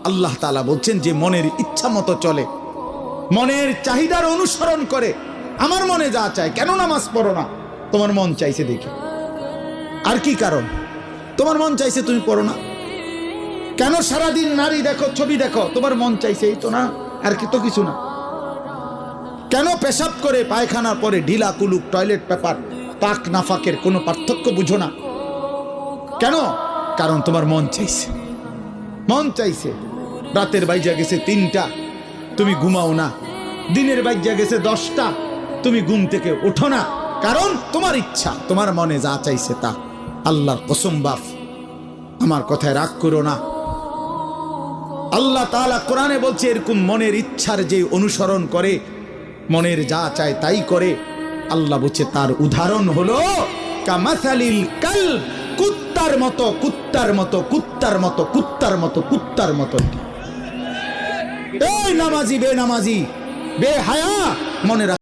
আল্লাহ তাআলা বলছেন যে মনের ইচ্ছা মতো চলে, মনের চাহিদার অনুসরণ করে, আমার মনে যা চায়। কেন নামাজ পড়ো না? তোমার মন চাইছে দেখে। আর কি কারণ? তোমার মন চাইছে, তুমি পড়ো না কেন? সারাদিন নারী দেখো, ছবি দেখো, তোমার মন চাইছে, এই তো না, আর কি তো কিছু না। কেন পেশাব করে পায়খানা পরে ঢিলা কুলুক টয়লেট পেপার পাক নাফাকের কোনো পার্থক্য বুঝো না কেন? কারণ তোমার মন চাইছে। মন চাইছে। রাতের বাইজা গেছে 3টা, তুমি ঘুমাও না। দিনের বাইজা গেছে 10টা, তুমি ঘুম থেকে ওঠো না। কারণ তোমার ইচ্ছা, তোমার মনে যা চাইছে তা। আল্লাহর কসম বাপ, আমার কথায় রাগ করো না। আল্লাহ তাআলা কোরআনে বলছে এরকম মনের ইচ্ছার যে অনুসরণ করে, মনের যা চায় তাই করে, আল্লাহ বলছে তার উদাহরণ হলো কামাসালিল কালব, কুত্তার মতো, কুত্তার মতো, কুত্তার মতো, কুত্তার মতো, কুত্তার মতো। এই নামাজি বেনামাজি বেহায়া, মনে রাখ।